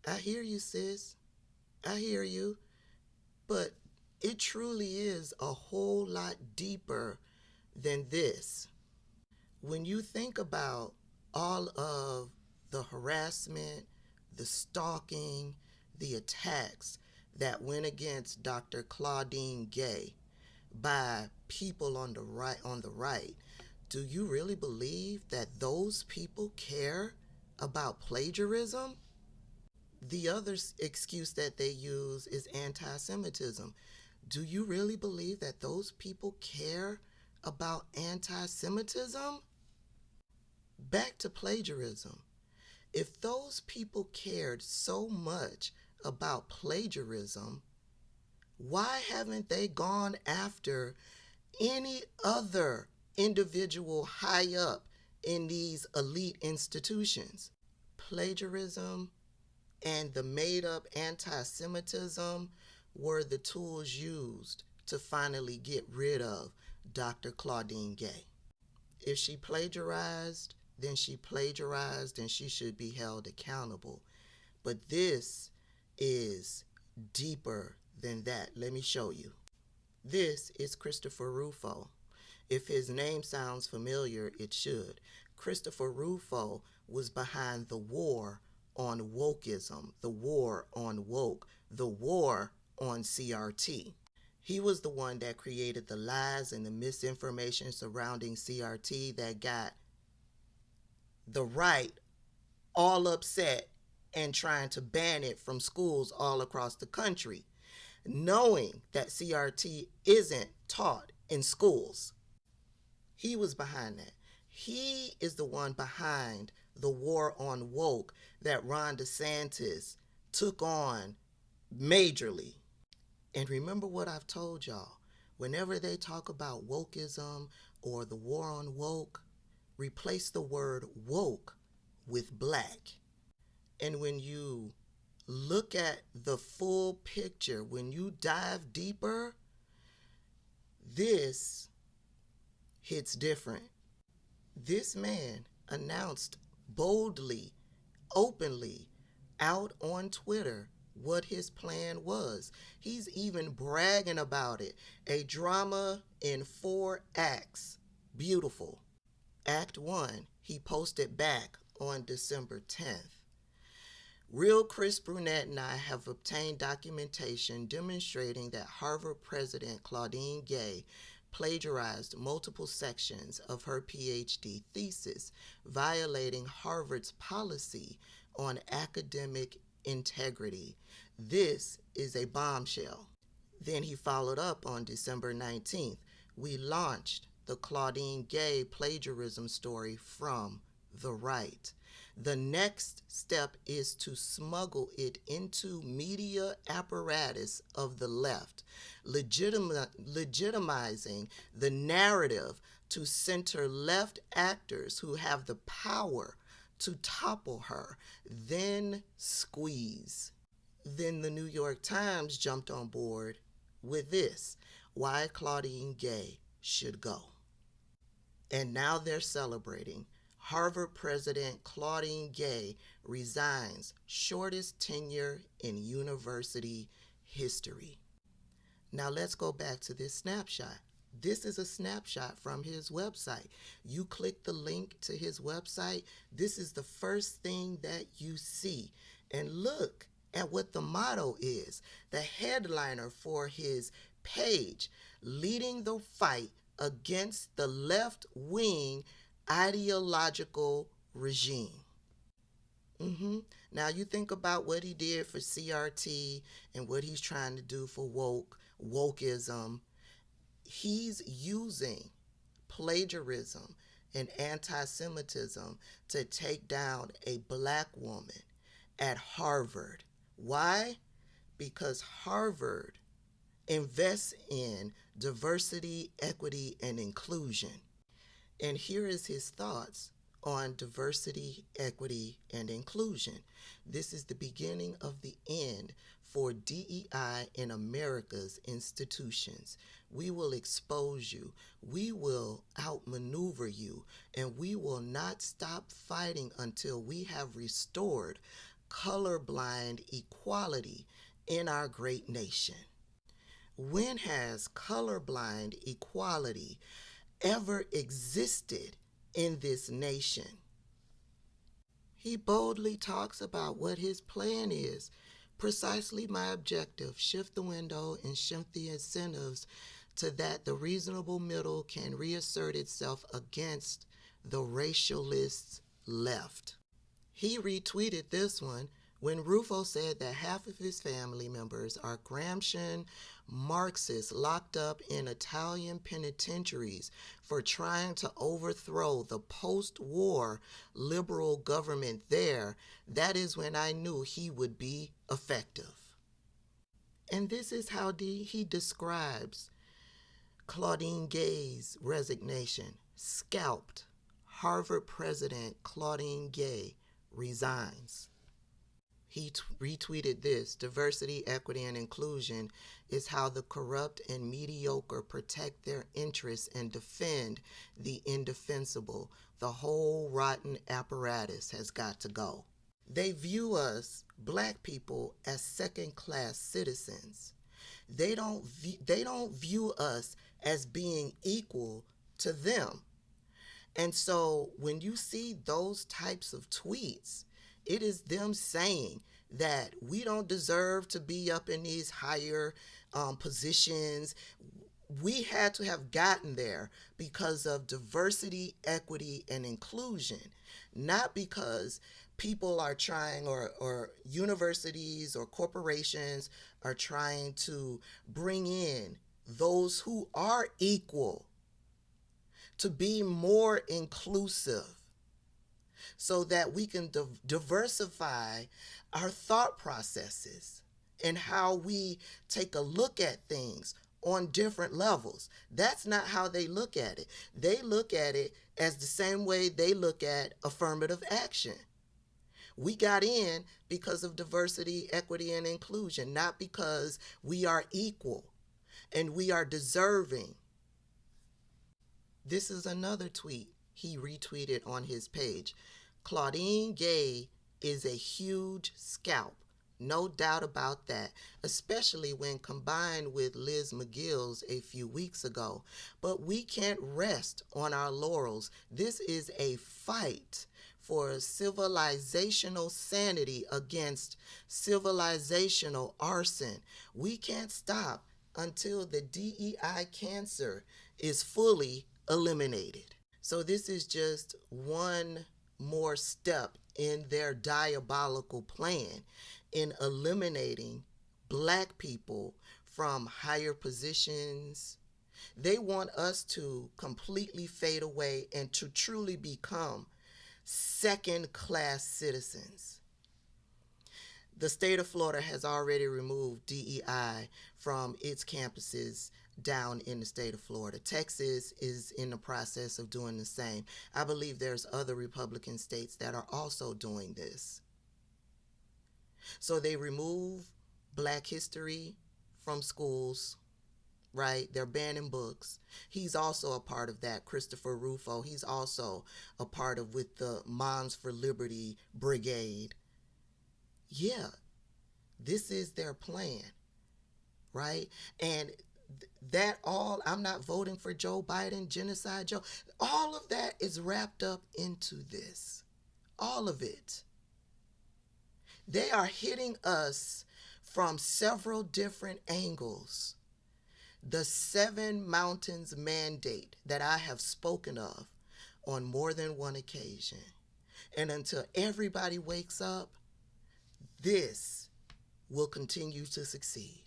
I hear you, sis. I hear you. But it truly is a whole lot deeper than this. When you think about all of the harassment, the stalking, the attacks that went against Dr. Claudine Gay by people on the right, do you really believe that those people care about plagiarism? The other excuse that they use is anti Semitism. Do you really believe that those people care about anti Semitism? Back to plagiarism. If those people cared so much about plagiarism, why haven't they gone after any other individual high up in these elite institutions? Plagiarism and the made up anti Semitism were the tools used to finally get rid of Dr. Claudine Gay. If she plagiarized, then she plagiarized and she should be held accountable. But this is deeper than that. Let me show you. This is Christopher Rufo. If his name sounds familiar, it should. Christopher Rufo was behind the war on wokeism, the war on woke, the war on CRT. He was the one that created the lies and the misinformation surrounding CRT that got the right all upset and trying to ban it from schools all across the country, knowing that CRT isn't taught in schools. He was behind that. He is the one behind the war on woke that Ron DeSantis took on majorly. And remember what I've told y'all. Whenever they talk about wokeism or the war on woke, replace the word woke with black. And when you look at the full picture, when you dive deeper, this hits different. This man announced boldly, openly, out on Twitter what his plan was. He's even bragging about it. A drama in 4 acts. Beautiful. Act 1, he posted back on December 10th. Real Chris Brunette and I have obtained documentation demonstrating that Harvard President Claudine Gay plagiarized multiple sections of her PhD thesis, violating Harvard's policy on academic integrity. This is a bombshell. Then he followed up on December 19th. We launched the Claudine Gay plagiarism story from the right. The next step is to smuggle it into media apparatus of the left, legitimizing the narrative to center left actors who have the power to topple her, then squeeze. Then the New York Times jumped on board with this: why Claudine Gay should go. And now they're celebrating. Harvard President Claudine Gay resigns, shortest tenure in university history. Now let's go back to this snapshot. This is a snapshot from his website. You click the link to his website, this is the first thing that you see. And look at what the motto is. The headliner for his page: leading the fight against the left-wing ideological regime. Now you think about what he did for CRT and what he's trying to do for wokeism. He's using plagiarism and anti-Semitism to take down a black woman at Harvard. Why? Because Harvard invests in diversity, equity, and inclusion. And here is his thoughts on diversity, equity, and inclusion. This is the beginning of the end for DEI in America's institutions. We will expose you, we will outmaneuver you, and we will not stop fighting until we have restored colorblind equality in our great nation. When has colorblind equality ever existed in this nation? He boldly talks about what his plan is. Precisely my objective: shift the window and shift the incentives to that the reasonable middle can reassert itself against the racialist left. He retweeted this one when Rufo said that half of his family members are Gramscian Marxists locked up in Italian penitentiaries for trying to overthrow the post-war liberal government there. That is when I knew he would be effective. And this is how he describes Claudine Gay's resignation. Scalped. Harvard president Claudine Gay resigns. He retweeted this: diversity, equity, and inclusion is how the corrupt and mediocre protect their interests and defend the indefensible. The whole rotten apparatus has got to go. They view us, black people, as second-class citizens. They don't view us as being equal to them. And so when you see those types of tweets, it is them saying that we don't deserve to be up in these higher positions. We had to have gotten there because of diversity, equity, and inclusion, not because people are trying, or universities or corporations are trying to bring in those who are equal to be more inclusive, so that we can diversify our thought processes and how we take a look at things on different levels. That's not how they look at it. They look at it as the same way they look at affirmative action. We got in because of diversity, equity, and inclusion, not because we are equal and we are deserving. This is another tweet he retweeted on his page. Claudine Gay is a huge scalp, no doubt about that, especially when combined with Liz McGill's a few weeks ago. But we can't rest on our laurels. This is a fight for civilizational sanity against civilizational arson. We can't stop until the DEI cancer is fully eliminated. So this is just one more step in their diabolical plan in eliminating black people from higher positions. They want us to completely fade away and to truly become second-class citizens. The state of Florida has already removed DEI from its campuses down in the state of Florida. Texas is in the process of doing the same. I believe there's other Republican states that are also doing this. So they remove Black history from schools, right? They're banning books. He's also a part of that. Christopher Rufo, he's also a part of with the Moms for Liberty Brigade. Yeah, this is their plan, right? And that all, I'm not voting for Joe Biden, genocide Joe, all of that is wrapped up into this. All of it. They are hitting us from several different angles. The 7 mountains mandate that I have spoken of on more than one occasion. And until everybody wakes up, this will continue to succeed.